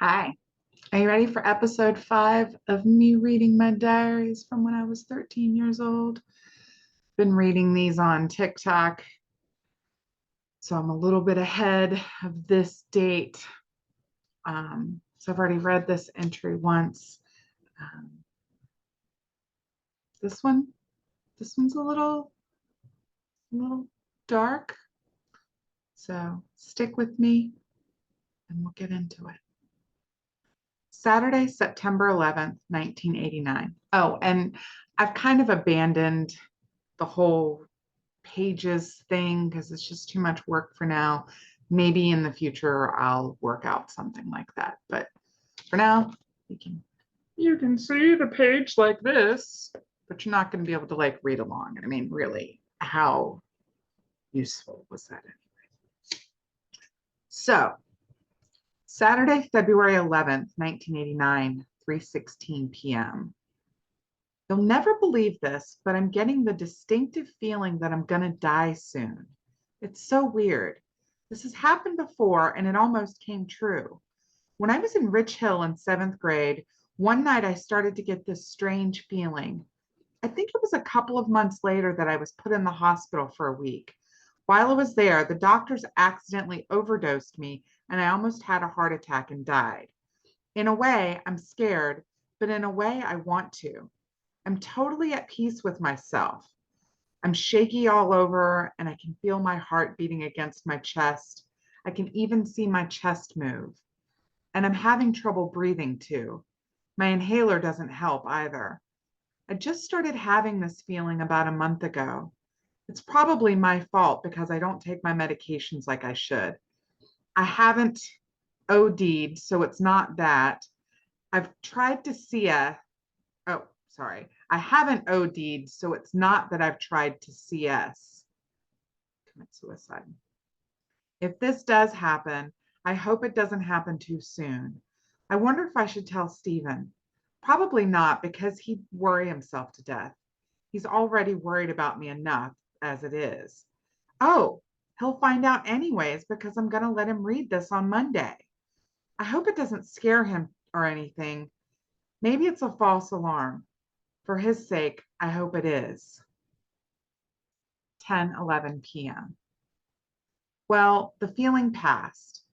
Hi, are you ready for episode 5 of me reading my diaries from when I was 13 years old? Been reading these on TikTok, so I'm a little bit ahead of this date. So I've already read this entry once. Um, this one, this one's a little dark. So stick with me and we'll get into it. Saturday, September 11th, 1989. Oh, and I've kind of abandoned the whole pages thing because it's just too much work for now. Maybe in the future I'll work out something like that. But for now, you can see the page like this, but you're not going to be able to like read along. I mean, really, how useful was that anyway? So Saturday, February 11th, 1989, 3:16 p.m. You'll never believe this, but I'm getting the distinctive feeling that I'm gonna die soon. It's so weird. This has happened before and it almost came true. When I was in Rich Hill in 7th grade, one night I started to get this strange feeling. I think it was a couple of months later that I was put in the hospital for a week. While I was there, the doctors accidentally overdosed me and I almost had a heart attack and died. In a way, I'm scared, but in a way, I want to. I'm totally at peace with myself. I'm shaky all over and I can feel my heart beating against my chest. I can even see my chest move. And I'm having trouble breathing too. My inhaler doesn't help either. I just started having this feeling about a month ago. It's probably my fault because I don't take my medications like I should. I haven't OD'd, so it's not that. I've tried to see oh, sorry. I haven't OD'd, so it's not that I've tried to CS, commit suicide. If this does happen, I hope it doesn't happen too soon. I wonder if I should tell Stephen. Probably not, because he'd worry himself to death. He's already worried about me enough as it is. Oh, he'll find out anyways because I'm going to let him read this on Monday. I hope it doesn't scare him or anything. Maybe it's a false alarm. For his sake, I hope it is. 10:11 p.m. Well, the feeling passed.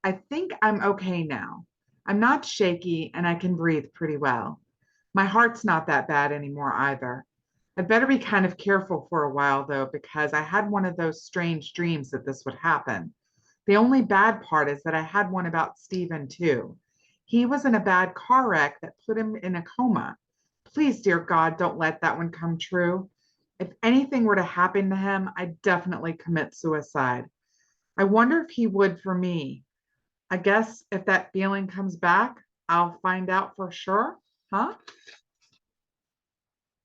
I think I'm okay now. I'm not shaky and I can breathe pretty well. My heart's not that bad anymore either. I'd better be kind of careful for a while though, because I had one of those strange dreams that this would happen. The only bad part is that I had one about Stephen too. He was in a bad car wreck that put him in a coma. Please, dear God, don't let that one come true. If anything were to happen to him, I'd definitely commit suicide. I wonder if he would for me. I guess if that feeling comes back, I'll find out for sure, huh?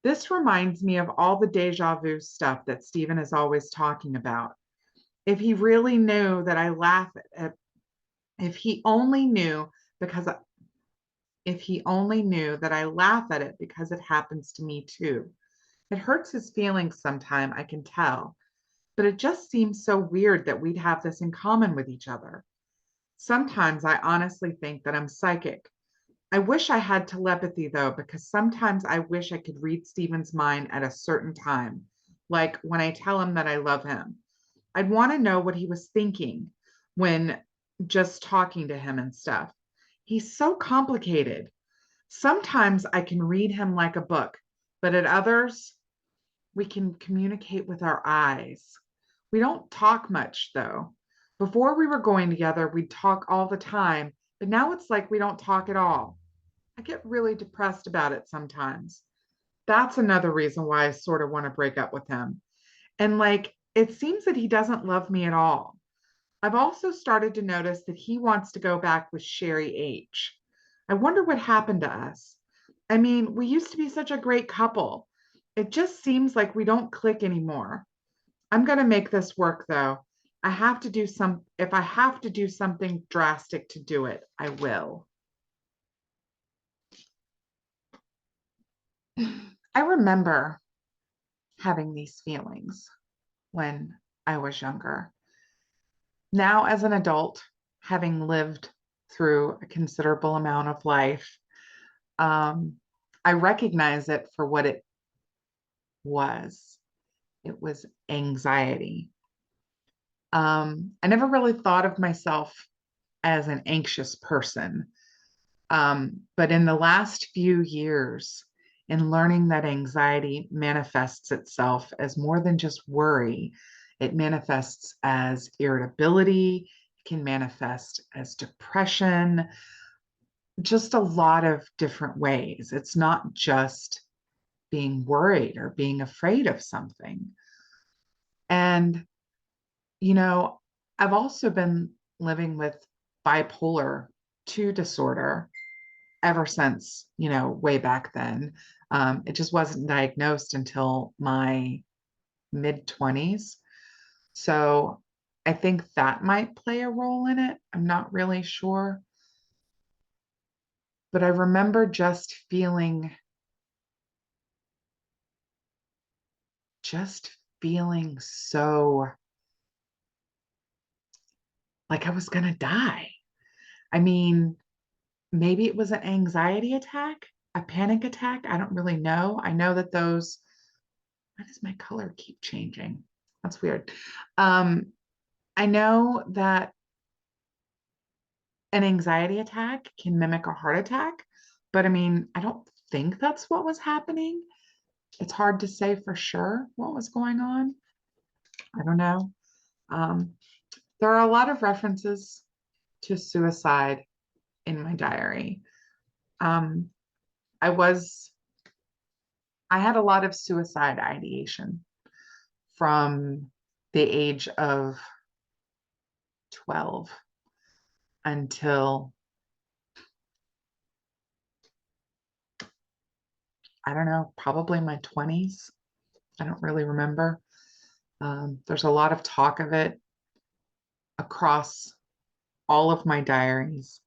This reminds me of all the deja vu stuff that Stephen is always talking about. If he really knew that I laugh at, if he only knew because if he only knew that I laugh at it because it happens to me too. It hurts his feelings sometime, I can tell, but it just seems so weird that we'd have this in common with each other. Sometimes I honestly think that I'm psychic. I wish I had telepathy though, because sometimes I wish I could read Stephen's mind at a certain time, like when I tell him that I love him. I'd want to know what he was thinking when just talking to him and stuff. He's so complicated. Sometimes I can read him like a book, but at others, we can communicate with our eyes. We don't talk much though. Before we were going together, we'd talk all the time, but now it's like we don't talk at all. I get really depressed about it sometimes. That's another reason why I sort of want to break up with him. And like, it seems that he doesn't love me at all. I've also started to notice that he wants to go back with Sherry H. I wonder what happened to us. I mean, we used to be such a great couple. It just seems like we don't click anymore. I'm going to make this work though. If I have to do something drastic to do it, I will. I remember having these feelings when I was younger. Now, as an adult, having lived through a considerable amount of life. I recognize it for what it was. It was anxiety. I never really thought of myself as an anxious person. But in the last few years, in learning that anxiety manifests itself as more than just worry, it manifests as irritability, it can manifest as depression, just a lot of different ways. It's not just being worried or being afraid of something. And, you know, I've also been living with bipolar 2 disorder ever since, way back then. It just wasn't diagnosed until my mid 20s. So I think that might play a role in it. I'm not really sure. But I remember just feeling so like I was going to die. I mean, maybe it was an anxiety attack, a panic attack. I don't really know. I know that those, why does my color keep changing? That's weird. Um, I know that an anxiety attack can mimic a heart attack, but I mean, I don't think that's what was happening. It's hard to say for sure what was going on. I don't know. Um, there are a lot of references to suicide in my diary. Um, I was, I had a lot of suicide ideation from the age of 12 until, I don't know, probably my 20s. I don't really remember. There's a lot of talk of it across all of my diaries,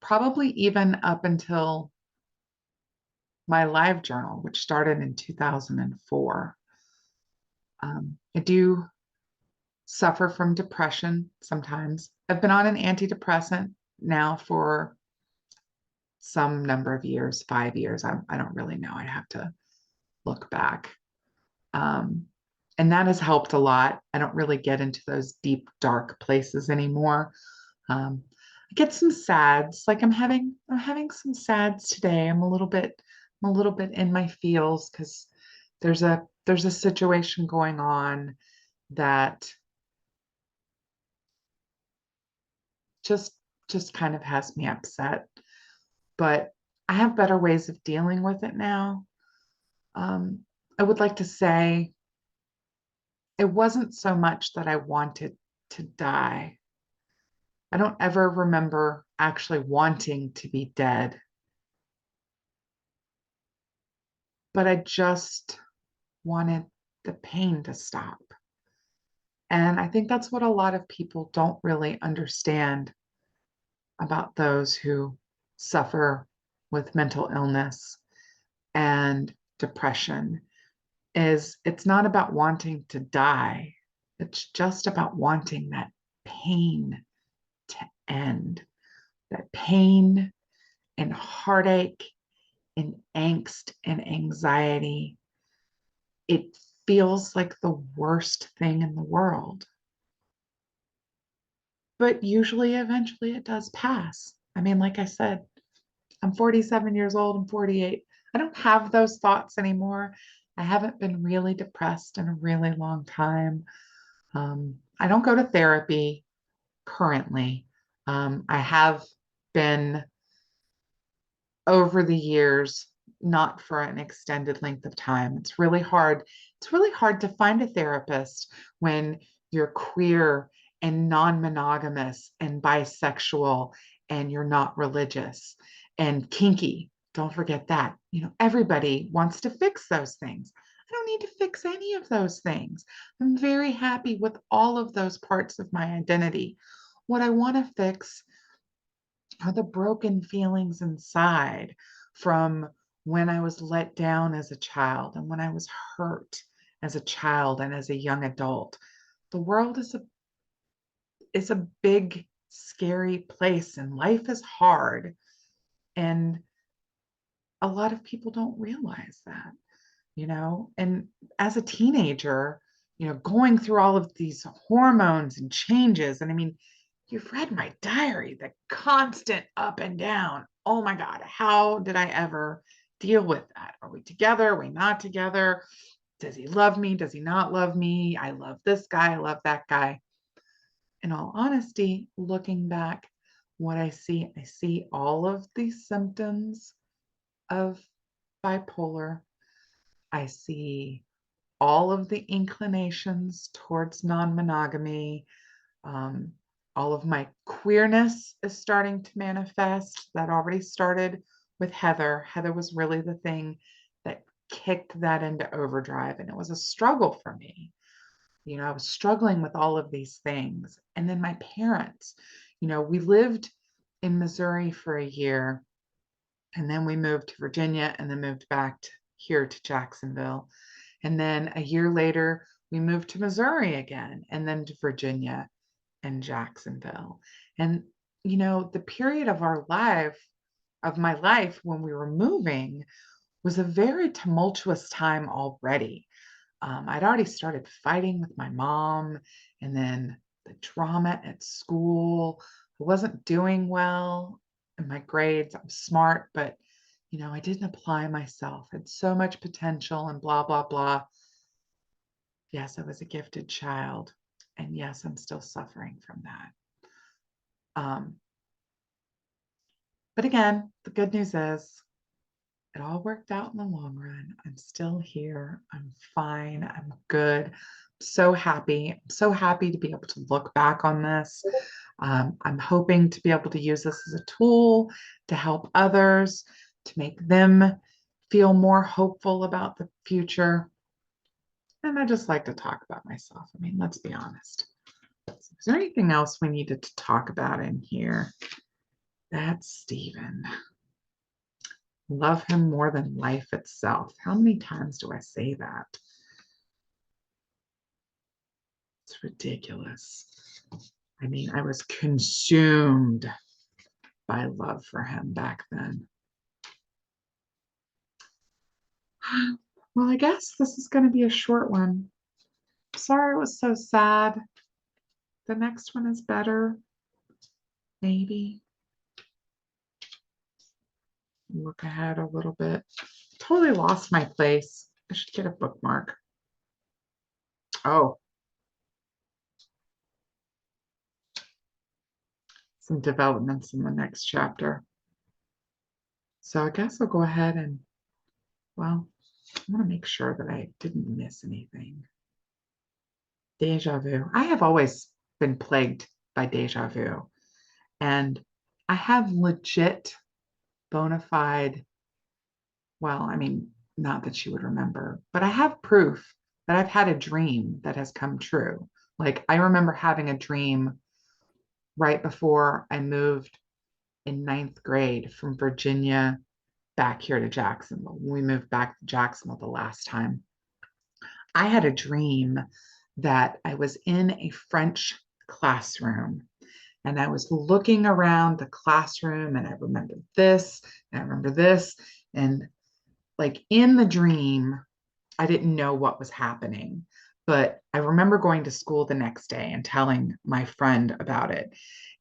probably even up until my live journal, which started in 2004. I do suffer from depression sometimes. I've been on an antidepressant now for some number of years, 5 years. I don't really know. I'd have to look back. Um, and that has helped a lot. I don't really get into those deep, dark places anymore. I get some sads, like I'm having some sads today. I'm a little bit in my feels because there's a situation going on that just just kind of has me upset. But I have better ways of dealing with it now. Um, I would like to say it wasn't so much that I wanted to die. I don't ever remember actually wanting to be dead, but I just wanted the pain to stop. And I think that's what a lot of people don't really understand about those who suffer with mental illness and depression is it's not about wanting to die. It's just about wanting that pain to end, that pain and heartache and angst and anxiety. It feels like the worst thing in the world. But usually, eventually, it does pass. I mean, like I said, I'm 47 years old, I'm 48. I don't have those thoughts anymore. I haven't been really depressed in a really long time. I don't go to therapy currently. I have been over the years, not for an extended length of time. It's really hard. It's really hard to find a therapist when you're queer and non-monogamous and bisexual and you're not religious and kinky. Don't forget that. Everybody wants to fix those things. I don't need to fix any of those things. I'm very happy with all of those parts of my identity. What I want to fix are the broken feelings inside from when I was let down as a child and when I was hurt as a child and as a young adult. The world is a big scary place, and life is hard. And a lot of people don't realize that, and as a teenager, going through all of these hormones and changes. And I mean, you've read my diary, the constant up and down. Oh my God, how did I ever deal with that? Are we together? Are we not together? Does he love me? Does he not love me? I love this guy. I love that guy. In all honesty, looking back, what I see all of these symptoms of bipolar. I see all of the inclinations towards non-monogamy. Um, all of my queerness is starting to manifest. That already started with Heather. Heather was really the thing that kicked that into overdrive. And it was a struggle for me. I was struggling with all of these things. And then my parents, we lived in Missouri for a year, and then we moved to Virginia, and then moved back here to Jacksonville. And then a year later, we moved to Missouri again, and then to Virginia and Jacksonville. And, the period of my life when we were moving was a very tumultuous time already. I'd already started fighting with my mom, and then the drama at school. I wasn't doing well in my grades. I'm smart, but I didn't apply myself. I had so much potential and blah, blah, blah. Yes, I was a gifted child. And yes, I'm still suffering from that. But again, the good news is it all worked out in the long run. I'm still here. I'm fine. I'm good. I'm so happy. I'm so happy to be able to look back on this. I'm hoping to be able to use this as a tool to help others, to make them feel more hopeful about the future. And I just like to talk about myself. I mean, let's be honest. Is there anything else we needed to talk about in here? That's Stephen. Love him more than life itself. How many times do I say that? It's ridiculous. I mean, I was consumed by love for him back then. Well, I guess this is going to be a short one. Sorry it was so sad. The next one is better. Maybe. Look ahead a little bit. Totally lost my place. I should get a bookmark. Oh. Some developments in the next chapter. So I guess I'll go ahead and, well, I want to make sure that I didn't miss anything. Deja vu. I have always been plagued by deja vu. And I have legit, bona fide, well, I mean, not that she would remember, but I have proof that I've had a dream that has come true. Like, I remember having a dream right before I moved in ninth grade from Virginia back here to Jacksonville. When we moved back to Jacksonville the last time, I had a dream that I was in a French classroom, and I was looking around the classroom, and I remember this, and I remember this. And like in the dream, I didn't know what was happening, but I remember going to school the next day and telling my friend about it.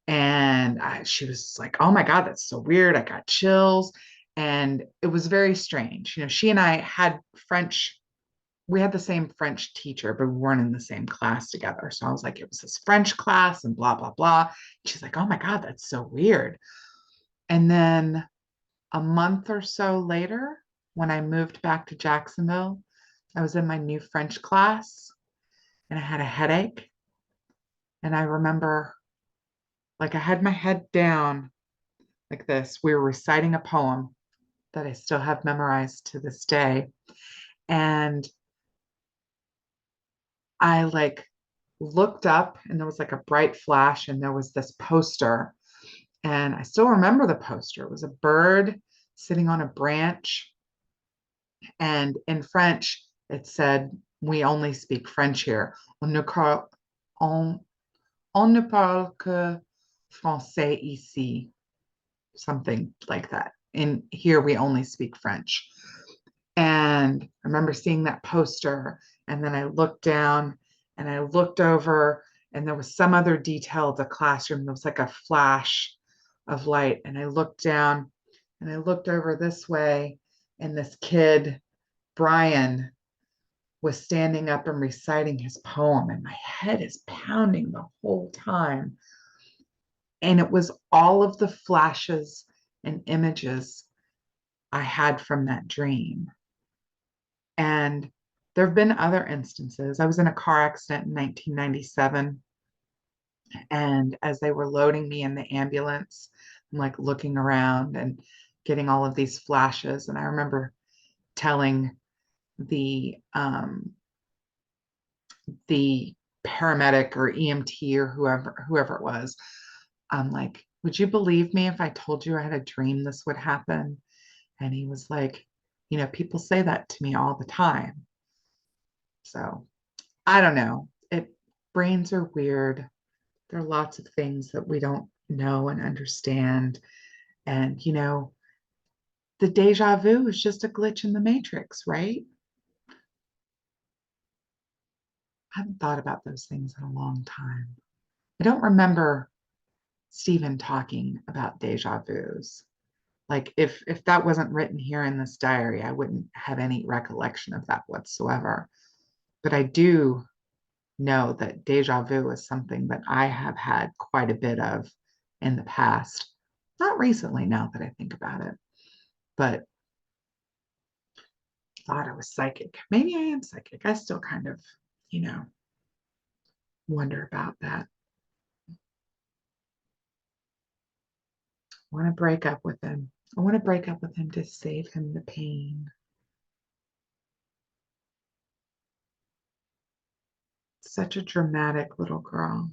And she was like, oh my God, that's so weird. I got chills. And it was very strange. She and I had French, we had the same French teacher, but we weren't in the same class together. So I was like, it was this French class and blah, blah, blah. She's like, oh my God, that's so weird. And then a month or so later, when I moved back to Jacksonville, I was in my new French class and I had a headache. And I remember, like, I had my head down like this. We were reciting a poem that I still have memorized to this day. And I like looked up, and there was like a bright flash, and there was this poster. And I still remember the poster. It was a bird sitting on a branch. And in French, it said, we only speak French here. On ne parle que français ici, something like that. In here, we only speak French. And I remember seeing that poster, and then I looked down and I looked over, and there was some other detail of the classroom. There was like a flash of light, and I looked down and I looked over this way, and this kid, Brian, was standing up and reciting his poem, and my head is pounding the whole time. And it was all of the flashes and images I had from that dream. And there have been other instances. I was in a car accident in 1997. And as they were loading me in the ambulance, I'm like looking around and getting all of these flashes. And I remember telling the paramedic or EMT or whoever it was, I'm like, would you believe me if I told you I had a dream this would happen? And he was like, people say that to me all the time. So I don't know. Brains are weird. There are lots of things that we don't know and understand. And the deja vu is just a glitch in the matrix, right? I haven't thought about those things in a long time. I don't remember Stephen talking about deja vus. Like if that wasn't written here in this diary, I wouldn't have any recollection of that whatsoever. But I do know that deja vu is something that I have had quite a bit of in the past. Not recently, now that I think about it, but thought I was psychic. Maybe I am psychic. I still kind of, you know, wonder about that. I want to break up with him. I want to break up with him to save him the pain. Such a dramatic little girl.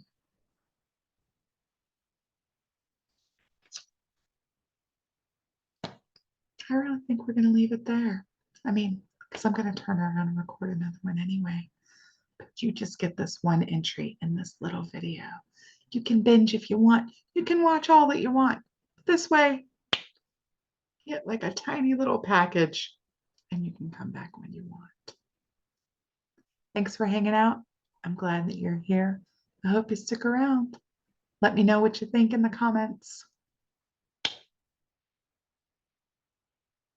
I really think we're going to leave it there. I mean, because I'm going to turn around and record another one anyway. But you just get this one entry in this little video. You can binge if you want. You can watch all that you want. This way, you get like a tiny little package and you can come back when you want. Thanks for hanging out. I'm glad that you're here. I hope you stick around. Let me know what you think in the comments.